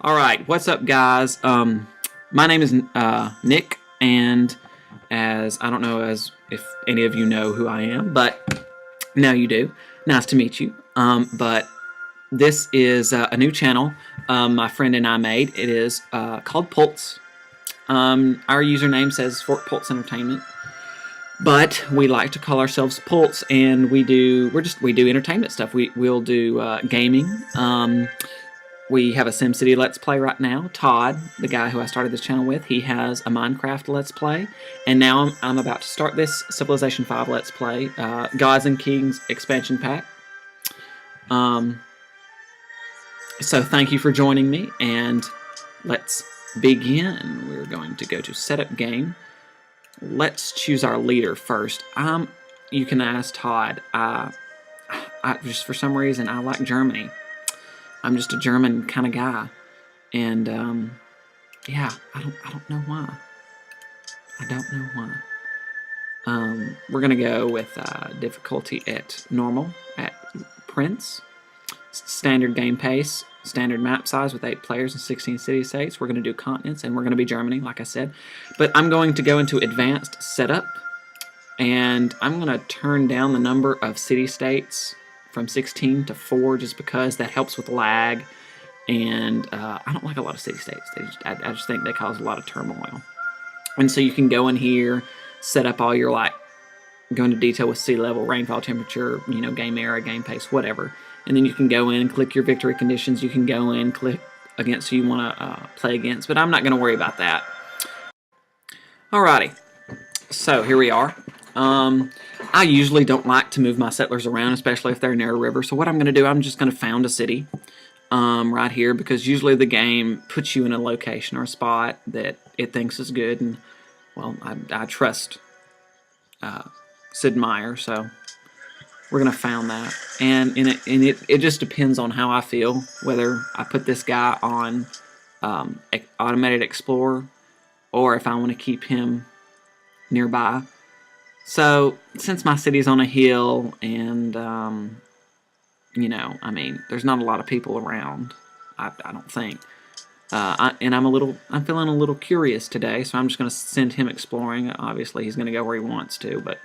All right, what's up, guys? My name is Nick, and as I don't know as if any of you know who I am, but now you do. Nice to meet you. But this is a new channel my friend and I made. It is called Pulse. Our username says Fort Pulse Entertainment, but we like to call ourselves Pulse, and we do entertainment stuff. We'll do gaming. We have a SimCity Let's Play right now. Todd, the guy who I started this channel with, he has a Minecraft Let's Play. And now I'm about to start this Civilization 5 Let's Play, Gods and Kings expansion pack. So thank you for joining me, and let's begin. We're going to go to Setup Game. Let's choose our leader first. You can ask Todd. I just for some reason, I like Germany. I'm just a German kind of guy, and yeah, I don't know why. I don't know why. We're gonna go with difficulty at normal, at Prince, standard game pace, standard map size with 8 players and 16 city-states. We're gonna do continents, and we're gonna be Germany, like I said. But I'm going to go into advanced setup, and I'm gonna turn down the number of city-states from 16 to 4 just because that helps with lag, and I don't like a lot of city-states. I just think they cause a lot of turmoil. And so you can go in here, set up all your, go into detail with sea level, rainfall, temperature, game era, game pace, whatever. And then you can go in and click your victory conditions. You can go in, click against who you want to play against, but I'm not going to worry about that. Alrighty, so here we are. I usually don't like to move my settlers around, especially if they're near a river. So what I'm going to do, I'm just going to found a city right here, because usually the game puts you in a location or a spot that it thinks is good. And, well, I trust Sid Meier, so we're going to found that. And it just depends on how I feel, whether I put this guy on Automated Explorer or if I want to keep him nearby. So, since my city's on a hill, and, I mean, there's not a lot of people around, I don't think. And I'm feeling a little curious today, so I'm just going to send him exploring. Obviously, he's going to go where he wants to, but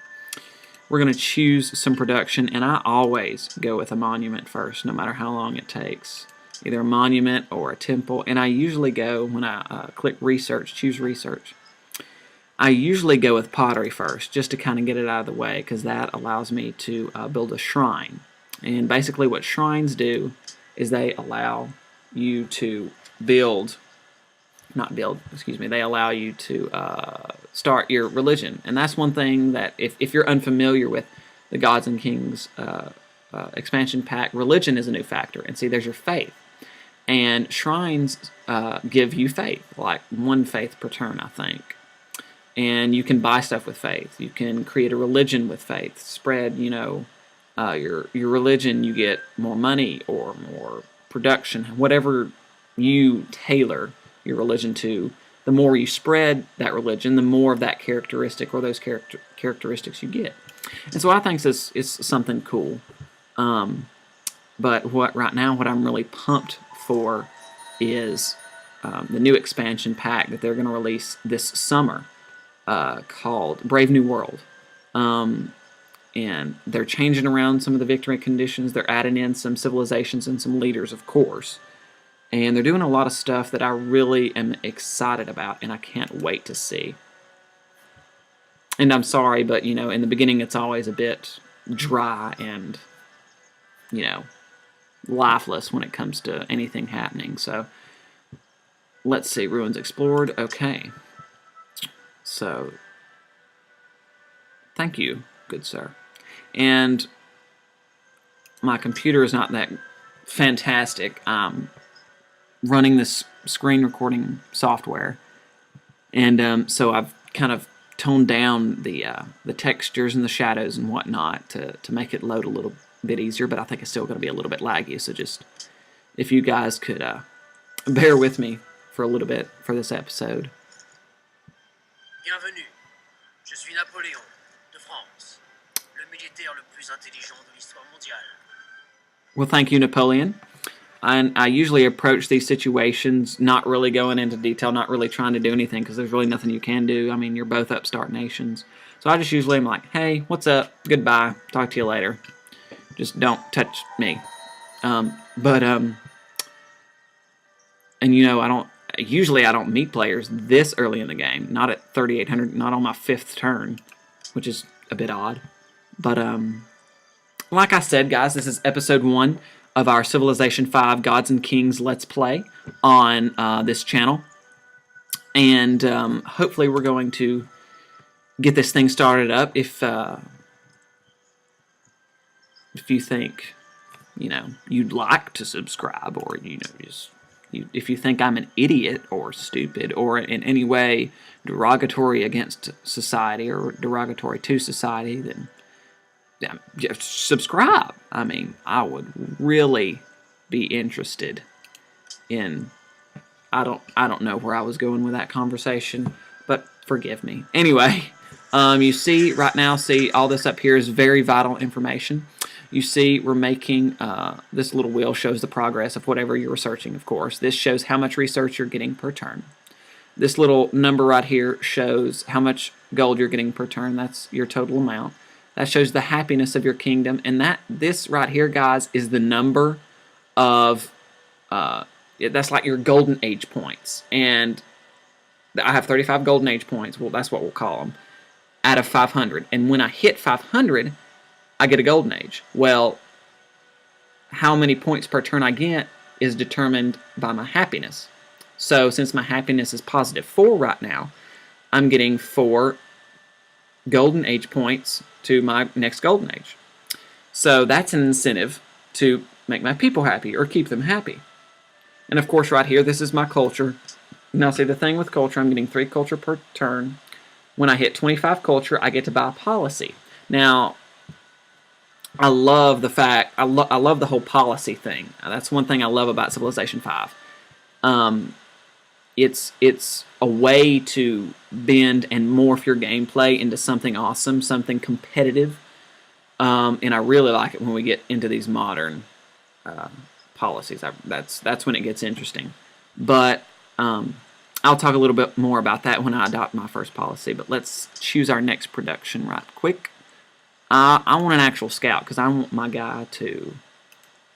we're going to choose some production, and I always go with a monument first, no matter how long it takes. Either a monument or a temple, and I usually go, when I click research, choose research, I usually go with pottery first, just to kind of get it out of the way, because that allows me to build a shrine. And basically what shrines do is they allow you to they allow you to start your religion. And that's one thing that, if you're unfamiliar with the Gods and Kings expansion pack, religion is a new factor. And see, there's your faith. And shrines give you faith, like 1 faith per turn, I think. And you can buy stuff with faith. You can create a religion with faith. Spread, your religion. You get more money or more production. Whatever you tailor your religion to, the more you spread that religion, the more of that characteristic or those characteristics you get. And so I think this is something cool. But right now, what I'm really pumped for is the new expansion pack that they're going to release this summer. Called Brave New World. And they're changing around some of the victory conditions. They're adding in some civilizations and some leaders, of course. And they're doing a lot of stuff that I really am excited about, and I can't wait to see. And I'm sorry, but, in the beginning it's always a bit dry and, lifeless when it comes to anything happening. So, let's see. Ruins explored. Okay. So, thank you, good sir. And my computer is not that fantastic. I'm running this screen recording software, and so I've kind of toned down the textures and the shadows and whatnot to make it load a little bit easier. But I think it's still going to be a little bit laggy. So just if you guys could bear with me for a little bit for this episode. Bienvenue, je suis Napoléon de France, le militaire le plus intelligent de l'histoire mondiale. Well, thank you, Napoleon. I usually approach these situations not really going into detail, not really trying to do anything, because there's really nothing you can do. I mean, you're both upstart nations. So I just usually am like, hey, what's up? Goodbye. Talk to you later. Just don't touch me. And you know, I don't meet players this early in the game. Not at 3,800, not on my 5th turn, which is a bit odd. But like I said, guys, this is episode 1 of our Civilization 5 Gods and Kings Let's Play on this channel. And hopefully we're going to get this thing started up. If you think, you know, you'd like to subscribe, or, you know, just... if you think I'm an idiot or stupid or in any way derogatory against society or derogatory to society, then just subscribe. I mean, I would really be interested in... I don't know where I was going with that conversation, but forgive me. Anyway, you see right now, all this up here is very vital information. You see we're making, this little wheel shows the progress of whatever you're researching, of course. This shows how much research you're getting per turn. This little number right here shows how much gold you're getting per turn. That's your total amount. That shows the happiness of your kingdom. And this right here, guys, is the number of, that's like your golden age points. And I have 35 golden age points. Well, that's what we'll call them, out of 500. And when I hit 500... I get a golden age. Well, how many points per turn I get is determined by my happiness. So since my happiness is positive 4 right now, I'm getting 4 golden age points to my next golden age. So that's an incentive to make my people happy or keep them happy. And of course right here, this is my culture. Now see, the thing with culture, I'm getting 3 culture per turn. When I hit 25 culture, I get to buy a policy. Now, I love the fact, I love the whole policy thing. That's one thing I love about Civilization 5. It's a way to bend and morph your gameplay into something awesome, something competitive. And I really like it when we get into these modern policies. That's when it gets interesting. But I'll talk a little bit more about that when I adopt my first policy. But let's choose our next production right quick. I want an actual scout, because I want my guy to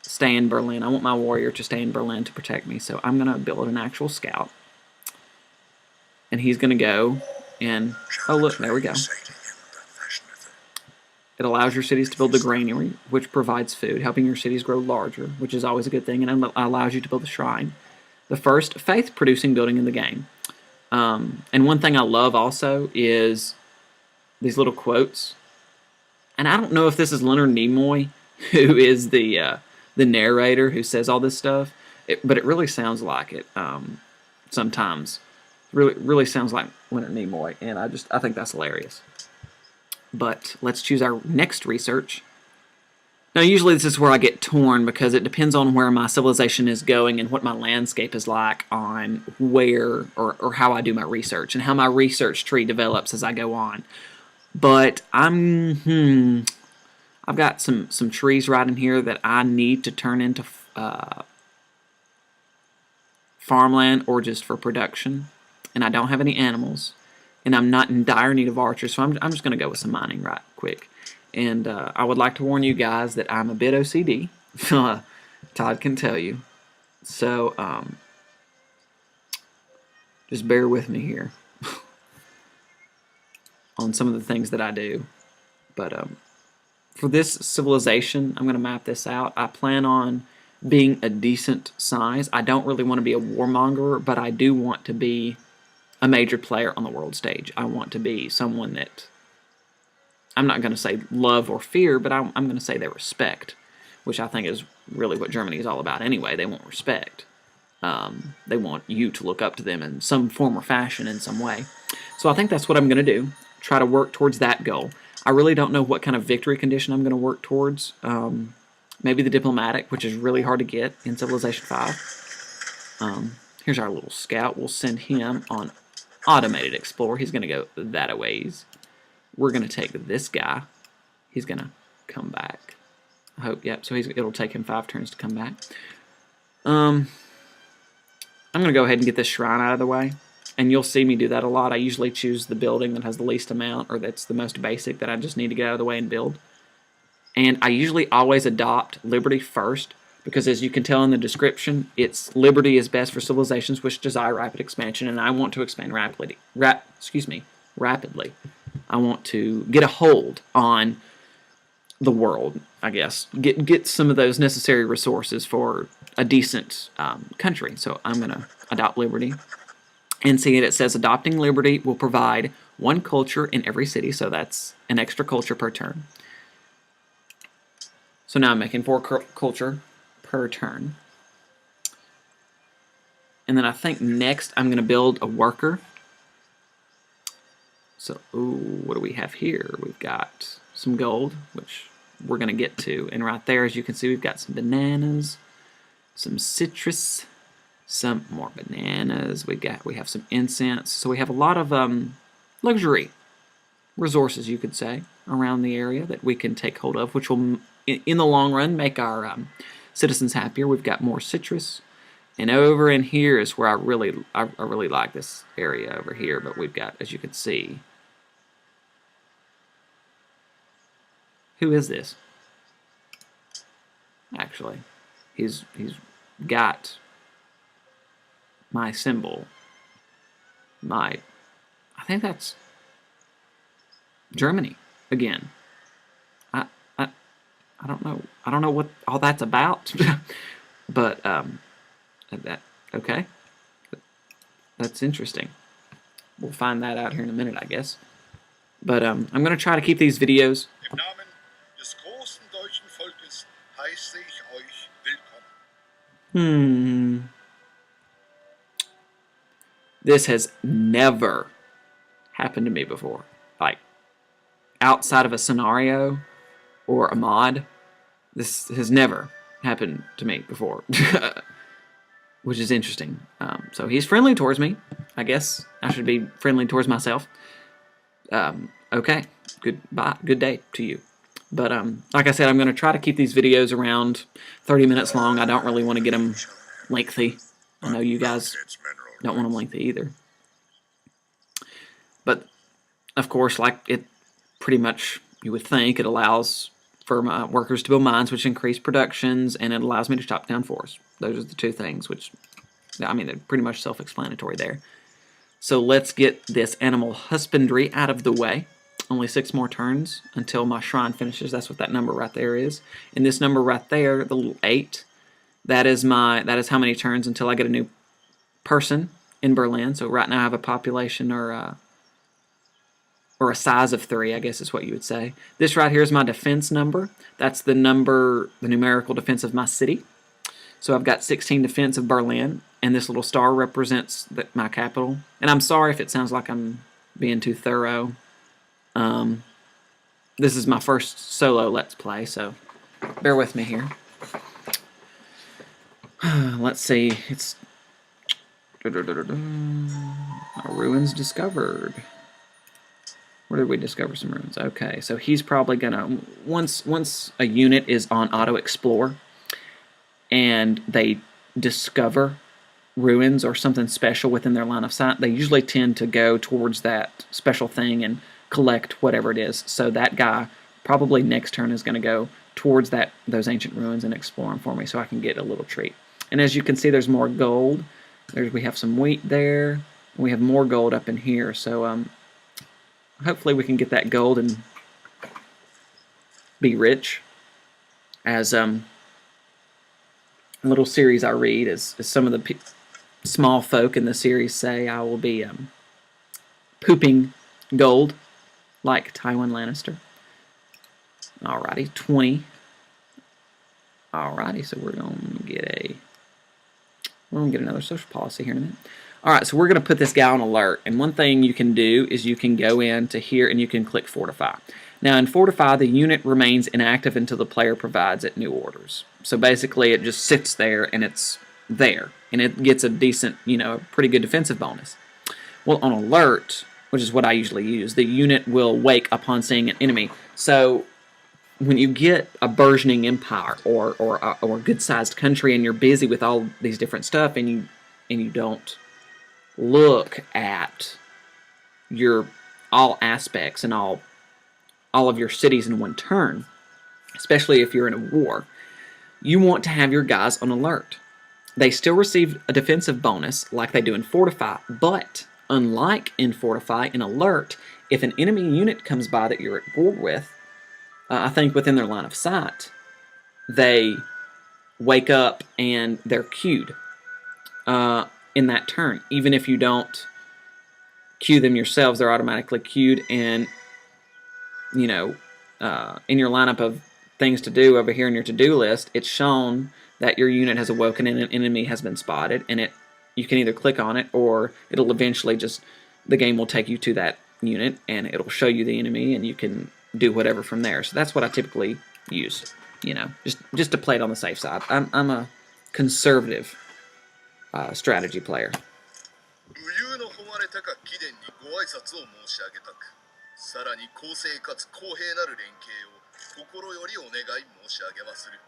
stay in Berlin. I want my warrior to stay in Berlin to protect me. So I'm going to build an actual scout. And he's going to go and... oh, look, there we go. It allows your cities to build the granary, which provides food, helping your cities grow larger, which is always a good thing, and allows you to build a shrine. The first faith-producing building in the game. And one thing I love also is these little quotes. And I don't know if this is Leonard Nimoy, who is the narrator who says all this stuff, but it really sounds like it sometimes. Really sounds like Leonard Nimoy, and I think that's hilarious. But let's choose our next research. Now, usually this is where I get torn, because it depends on where my civilization is going and what my landscape is like on where or how I do my research and how my research tree develops as I go on. But I've got some trees right in here that I need to turn into farmland or just for production. And I don't have any animals. And I'm not in dire need of archers, so I'm just going to go with some mining right quick. And I would like to warn you guys that I'm a bit OCD. Todd can tell you. So just bear with me here on some of the things that I do. But for this civilization, I'm going to map this out. I plan on being a decent size. I don't really want to be a warmonger, but I do want to be a major player on the world stage. I want to be someone that, I'm not going to say love or fear, but I'm going to say they respect, which I think is really what Germany is all about anyway. They want respect. They want you to look up to them in some form or fashion in some way. So I think that's what I'm going to do, try to work towards that goal. I really don't know what kind of victory condition I'm going to work towards. Maybe the diplomatic, which is really hard to get in Civilization 5. Here's our little scout. We'll send him on automated explorer. He's going to go that a ways. We're going to take this guy. He's going to come back. I hope, yep. So it'll take him 5 turns to come back. I'm going to go ahead and get this shrine out of the way. And you'll see me do that a lot. I usually choose the building that has the least amount, or that's the most basic that I just need to get out of the way and build. And I usually always adopt Liberty first, because as you can tell in the description, it's Liberty is best for civilizations which desire rapid expansion, and I want to expand rapidly. Rapidly. I want to get a hold on the world, I guess. Get some of those necessary resources for a decent country. So I'm going to adopt Liberty. And see it says adopting Liberty will provide one culture in every city, so that's an extra culture per turn. So now I'm making 4 culture per turn. And then I think next I'm going to build a worker. So, what do we have here? We've got some gold, which we're going to get to. And right there, as you can see, we've got some bananas, some citrus, some more bananas. We have some incense. So we have a lot of luxury resources, you could say, around the area that we can take hold of, which will, in the long run, make our citizens happier. We've got more citrus, and over in here is where I really like this area over here. But we've got, as you can see, who is this? Actually, he's got my symbol. I think that's Germany again. I don't know. I don't know what all that's about. But okay. That's interesting. We'll find that out here in a minute, I guess. But I'm going to try to keep these videos. Im Namen des großen deutschen Volkes heiße ich euch willkommen. This has never happened to me before. Like, outside of a scenario or a mod, this has never happened to me before. Which is interesting. So he's friendly towards me. I guess I should be friendly towards myself. Okay. Goodbye. Good day to you. But like I said, I'm going to try to keep these videos around 30 minutes long. I don't really want to get them lengthy. I know you guys don't want them lengthy either. But, of course, like it pretty much, you would think, it allows for my workers to build mines, which increase productions, and it allows me to chop down forests. Those are the two things, which, I mean, they're pretty much self-explanatory there. So let's get this animal husbandry out of the way. Only 6 more turns until my shrine finishes. That's what that number right there is. And this number right there, the little 8, that is how many turns until I get a new person in Berlin. So right now I have a population or a size of 3, I guess is what you would say. This right here is my defense number. That's the numerical defense of my city. So I've got 16 defense of Berlin, and this little star represents my capital. And I'm sorry if it sounds like I'm being too thorough. This is my first solo Let's Play, so bear with me here. Let's see. It's ruins discovered. Where did we discover some ruins? Okay, so he's probably gonna once a unit is on auto explore and they discover ruins or something special within their line of sight, they usually tend to go towards that special thing and collect whatever it is. So that guy probably next turn is going to go towards those ancient ruins and explore them for me, so I can get a little treat. And as you can see, there's more gold. We have some wheat there. We have more gold up in here. So hopefully we can get that gold and be rich. As a little series I read, as some of the small folk in the series say, I will be pooping gold like Tywin Lannister. Alrighty, 20. Alrighty, so we're going to get another social policy here in a minute. Alright, so we're going to put this guy on alert. And one thing you can do is you can go into here and you can click Fortify. Now in Fortify, the unit remains inactive until the player provides it new orders. So basically it just sits there and it's there. And it gets a decent, pretty good defensive bonus. Well, on alert, which is what I usually use, the unit will wake upon seeing an enemy. So when you get a burgeoning empire or a good-sized country and you're busy with all these different stuff and you don't look at your all aspects and all of your cities in one turn, especially if you're in a war, you want to have your guys on alert. They still receive a defensive bonus like they do in Fortify, but unlike in Fortify, in Alert, if an enemy unit comes by that you're at war with, I think within their line of sight, they wake up and they're queued in that turn. Even if you don't queue them yourselves, they're automatically queued, and in your lineup of things to do over here in your to-do list, it's shown that your unit has awoken and an enemy has been spotted, and you can either click on it or it'll eventually the game will take you to that unit and it'll show you the enemy and you can do whatever from there. So that's what I typically use, just to play it on the safe side. I'm a conservative strategy player. 武勇の誉れ高き貴殿にご挨拶を申し上げたく、さらに公正かつ公平なる連携を心よりお願い申し上げまする。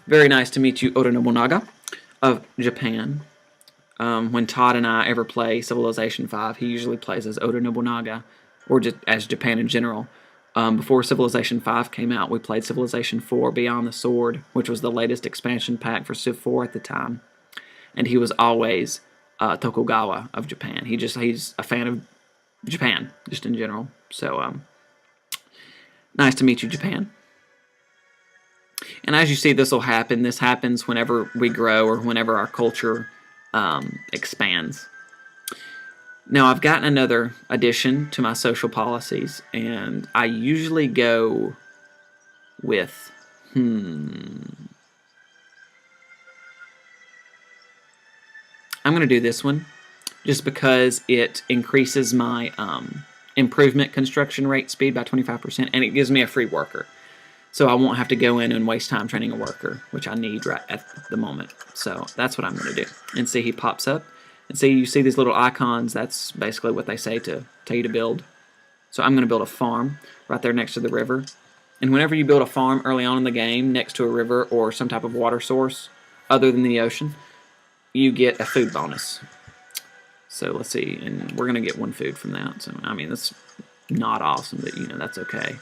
Very nice to meet you, Oda Nobunaga of Japan. When Todd and I ever play Civilization 5, he usually plays as Oda Nobunaga, or just as Japan in general. Before Civilization 5 came out, we played Civilization 4 Beyond the Sword, which was the latest expansion pack for Civ 4 at the time. And he was always Tokugawa of Japan. He's a fan of Japan, just in general. So, nice to meet you, Japan. And as you see, this will happen. This happens whenever we grow or whenever our culture expands. Now, I've gotten another addition to my social policies, and I usually go with, I'm going to do this one just because it increases my improvement construction rate speed by 25%, and it gives me a free worker. So I won't have to go in and waste time training a worker, which I need right at the moment. So that's what I'm going to do. And see, he pops up. And see, you see these little icons. That's basically what they say to tell you to build. So I'm going to build a farm right there next to the river. And whenever you build a farm early on in the game next to a river or some type of water source other than the ocean, you get a food bonus. So let's see. And we're going to get 1 food from that. So, I mean, that's not awesome, but, that's okay.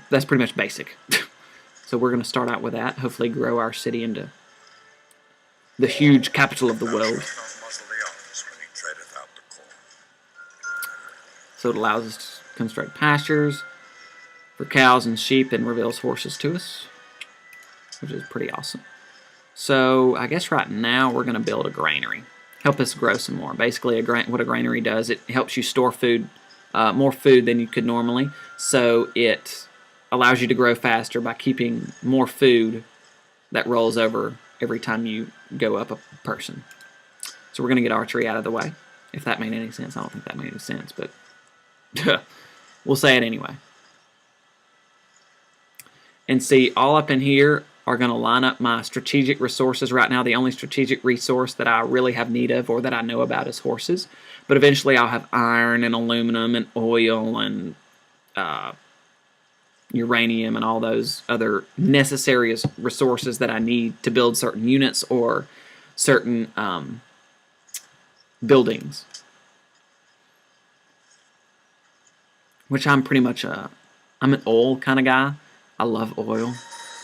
That's pretty much basic. So we're going to start out with that, hopefully grow our city into the huge capital of the world. So it allows us to construct pastures for cows and sheep and reveals horses to us, which is pretty awesome. So I guess right now we're going to build a granary. Help us grow some more. Basically, what a granary does, it helps you store food, more food than you could normally. So it allows you to grow faster by keeping more food that rolls over every time you go up a person. So we're going to get archery out of the way. If that made any sense. I don't think that made any sense, but we'll say it anyway. And see, all up in here are going to line up my strategic resources. Right now, the only strategic resource that I really have need of or that I know about is horses. But eventually I'll have iron and aluminum and oil and uranium and all those other necessary resources that I need to build certain units or certain buildings. Which I'm pretty much I'm an oil kind of guy. I love oil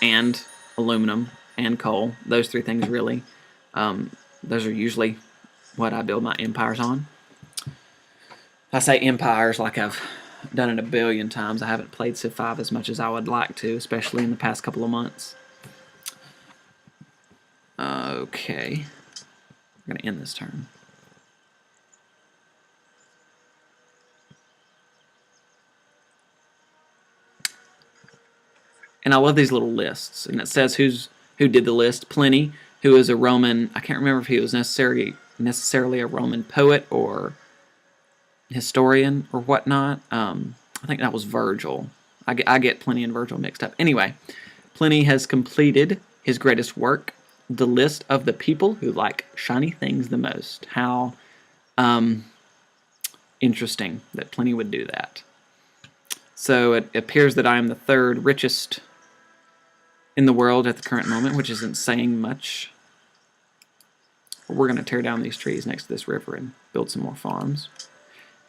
and aluminum and coal. Those 3 things really. Those are usually what I build my empires on. I say empires like I've done it a billion times. I haven't played Civ 5 as much as I would like to, especially in the past couple of months. Okay. I'm going to end this turn. And I love these little lists. And it says who did the list. Pliny, who is a Roman, I can't remember if he was necessarily a Roman poet or historian or whatnot. I think that was Virgil. I get Pliny and Virgil mixed up. Anyway, Pliny has completed his greatest work, the list of the people who like shiny things the most. How interesting that Pliny would do that. So it appears that I am the third richest in the world at the current moment, which isn't saying much. We're going to tear down these trees next to this river and build some more farms.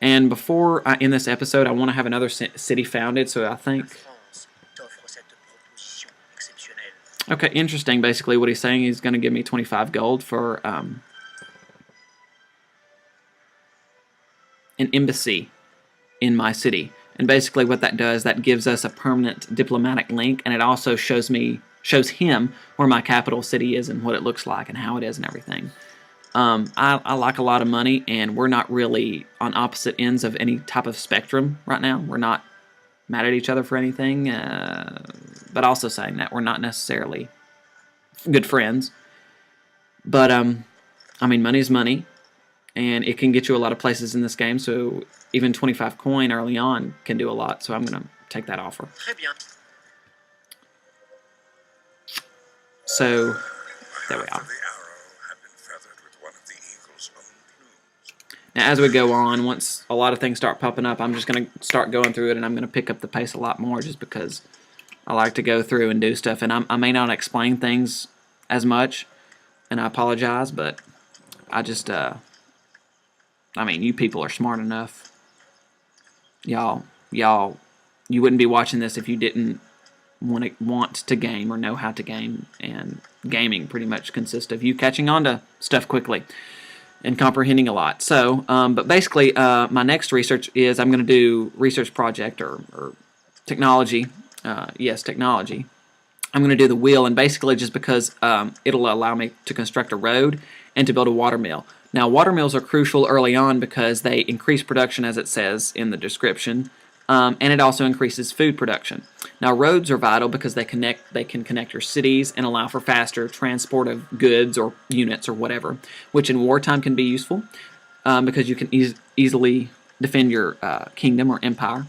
And before I end this episode, I want to have another city founded, so I think... France t'offre cette proposition exceptionnelle. Okay, interesting. Basically what he's saying, he's going to give me 25 gold for an embassy in my city. And basically what that does, that gives us a permanent diplomatic link, and it also shows him where my capital city is and what it looks like and how it is and everything. I like a lot of money, and we're not really on opposite ends of any type of spectrum right now. We're not mad at each other for anything, but also saying that we're not necessarily good friends. But, I mean, money is money, and it can get you a lot of places in this game, so even 25 coin early on can do a lot, so I'm going to take that offer. Très bien. So, there we are. After the arrow had been feathered with one of the eagle's own plumes. Now, as we go on, once a lot of things start popping up, I'm just going to start going through it, and I'm going to pick up the pace a lot more just because I like to go through and do stuff. And I may not explain things as much, and I apologize, but I just, I mean, you people are smart enough. Y'all, you wouldn't be watching this if you didn't want to game or know how to game, and gaming pretty much consists of you catching on to stuff quickly and comprehending a lot. So, but basically, my next research is I'm going to do research project or technology. Yes, technology. I'm going to do the wheel, and basically just because it'll allow me to construct a road and to build a water mill. Now, water mills are crucial early on because they increase production, as it says in the description, and it also increases food production. Now, roads are vital because they can connect your cities and allow for faster transport of goods or units or whatever, which in wartime can be useful because you can easily defend your kingdom or empire.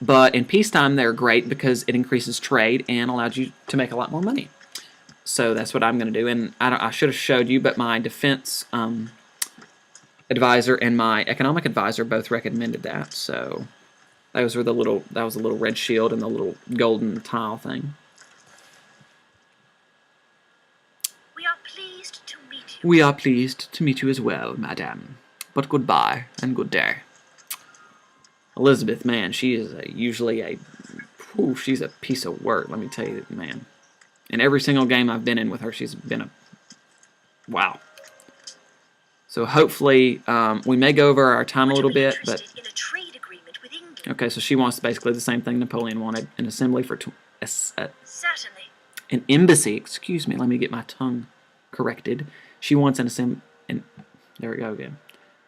But in peacetime, they're great because it increases trade and allows you to make a lot more money. So that's what I'm going to do. And I should have showed you, but my defense advisor and my economic advisor both recommended that. So that was the little red shield and the little golden tile thing. We are pleased to meet you. We are pleased to meet you as well, madame. But goodbye and good day. Elizabeth, man, she is she's a piece of work, let me tell you, man. In every single game I've been in with her, she's been a wow. So hopefully, we may go over our time a little bit, but In a trade agreement with England. okay. So she wants basically the same thing Napoleon wanted: an assembly for Certainly. an embassy. Excuse me, let me get my tongue corrected. She wants an assembly, and there we go again.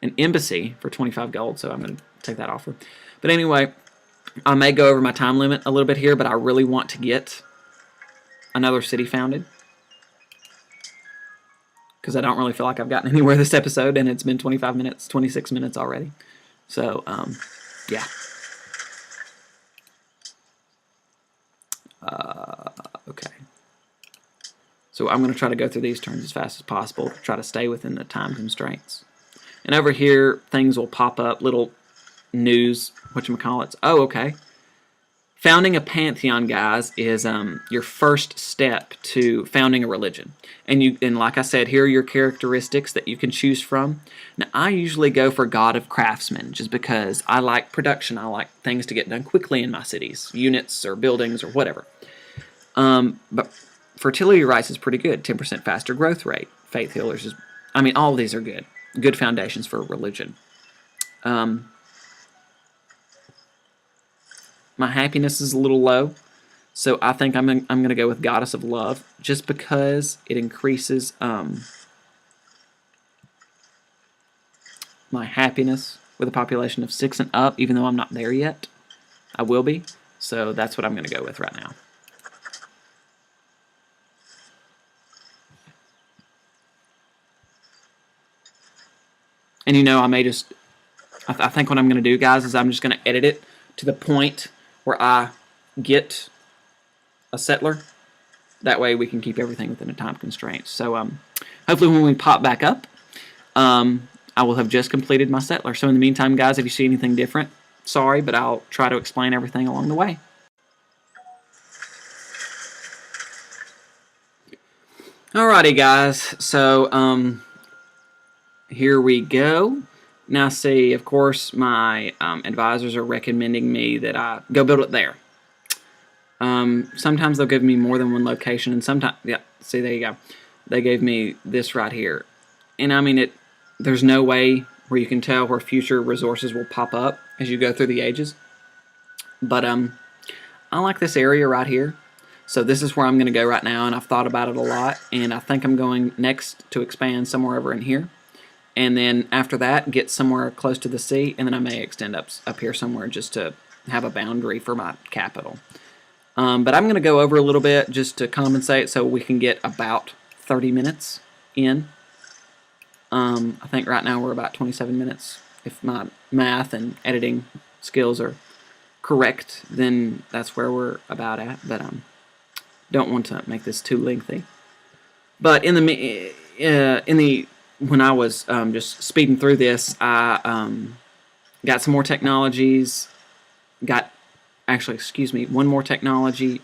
An embassy for 25 gold. So I'm going to take that offer. But anyway, I may go over my time limit a little bit here, but I really want to get another city founded because I don't really feel like I've gotten anywhere this episode, and it's been 25 minutes, 26 minutes already. So, yeah. Okay. So I'm going to try to go through these turns as fast as possible, try to stay within the time constraints. And over here, things will pop up, little news, whatchamacallits. Oh, okay. Founding a pantheon, guys, is your first step to founding a religion. And like I said, here are your characteristics that you can choose from. Now, I usually go for God of Craftsmen, just because I like production. I like things to get done quickly in my cities, units or buildings or whatever. But fertility rights is pretty good. 10% faster growth rate. Faith healers is, I mean, all of these are good. Good foundations for a religion. My happiness is a little low, so I think I'm going to go with Goddess of Love, just because it increases my happiness with a population of 6 and up, even though I'm not there yet. I will be, so that's what I'm going to go with right now. And you know, I may just, I think what I'm going to do, guys, is I'm just going to edit it to the point where I get a settler. That way we can keep everything within a time constraint. So hopefully when we pop back up, I will have just completed my settler. So in the meantime, guys, if you see anything different, sorry, but I'll try to explain everything along the way. Alrighty, guys. So, here we go. Now, see, of course, my advisors are recommending me that I go build it there. Sometimes they'll give me more than one location, and sometimes, yeah, see, there you go. They gave me this right here. And I mean, there's no way where you can tell where future resources will pop up as you go through the ages. But I like this area right here. So this is where I'm going to go right now, and I've thought about it a lot, and I think I'm going next to expand somewhere over in here. And then after that, get somewhere close to the sea, and then I may extend up here somewhere just to have a boundary for my capital. But I'm going to go over a little bit just to compensate so we can get about 30 minutes in. I think right now we're about 27 minutes. If my math and editing skills are correct, then that's where we're about at. But don't want to make this too lengthy. But when I was just speeding through this, I got some more technologies. One more technology.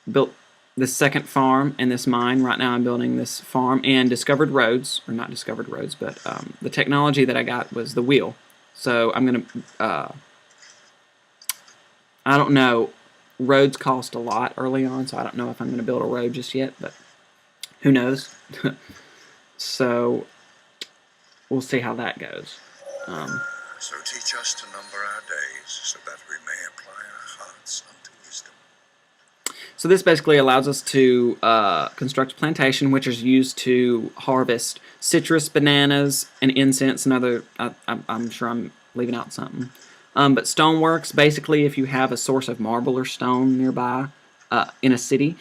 Built this second farm and this mine. Right now I'm building this farm and discovered roads, or not discovered roads, but the technology that I got was the wheel. So I'm going to, I don't know, roads cost a lot early on, so I don't know if I'm going to build a road just yet, but who knows. So we'll see how that goes. So teach us to number our days, so that we may apply our hearts unto wisdom. So this basically allows us to construct a plantation, which is used to harvest citrus, bananas, and incense, and other, I'm sure I'm leaving out something. But stoneworks, basically, if you have a source of marble or stone nearby in a city,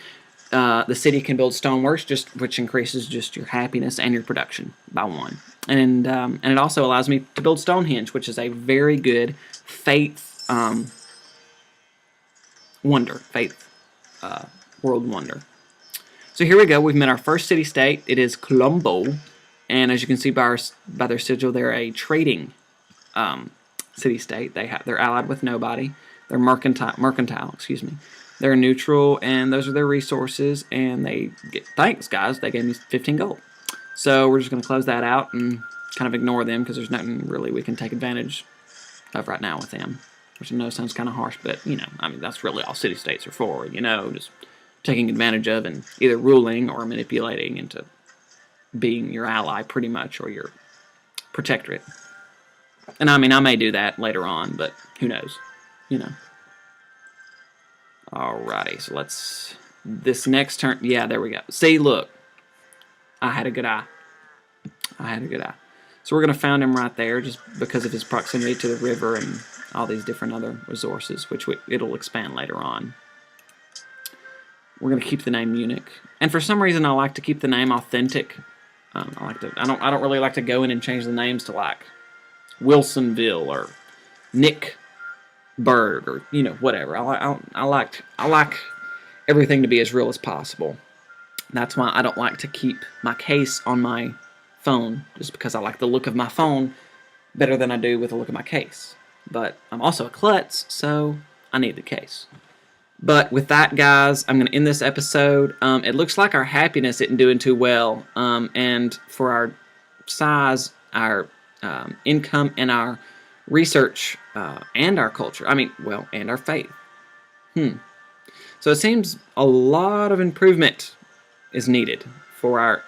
the city can build stoneworks, which increases just your happiness and your production by 1. And it also allows me to build Stonehenge, which is a very good faith world wonder. So here we go. We've met our first city-state. It is Colombo, and as you can see by their sigil, they're a trading city-state. They're allied with nobody. They're mercantile. Excuse me. They're neutral, and those are their resources. And they get, thanks guys, they gave me 15 gold. So we're just going to close that out and kind of ignore them because there's nothing really we can take advantage of right now with them. Which I know sounds kind of harsh, but you know, I mean that's really all city-states are for. You know, just taking advantage of and either ruling or manipulating into being your ally, pretty much, or your protectorate. And I mean, I may do that later on, but who knows, you know. Alrighty, so let's, this next turn, yeah, there we go. See, look, I had a good eye. So we're going to found him right there just because of his proximity to the river and all these different other resources, which it'll expand later on. We're going to keep the name Munich. And for some reason, I like to keep the name authentic. I don't really like to go in and change the names to like Wilsonville or Nickburg or you know whatever. I like everything to be as real as possible. That's why I don't like to keep my case on my phone, just because I like the look of my phone better than I do with the look of my case. But I'm also a klutz, so I need the case. But with that, guys, I'm going to end this episode. It looks like our happiness isn't doing too well. And for our size, our income, and our research, and our culture. I mean, well, and our faith. So it seems a lot of improvement is needed for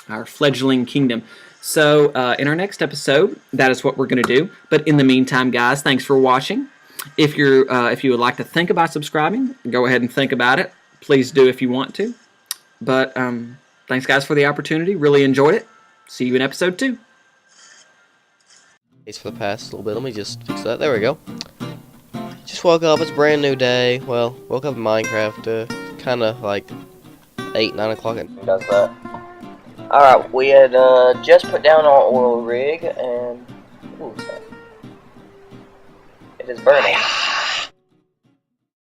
our fledgling kingdom. So in our next episode, that is what we're going to do. But in the meantime, guys, thanks for watching. If you would like to think about subscribing, go ahead and think about it. Please do if you want to. But thanks, guys, for the opportunity. Really enjoyed it. See you in episode 2. It's for the past little bit. Let me just fix that. There we go. Just woke up. It's a brand new day. Well, woke up in Minecraft. Kind of like 8, 9 o'clock. Does that. Alright, we had just put down our oil rig and... Ooh, what's that? It is burning.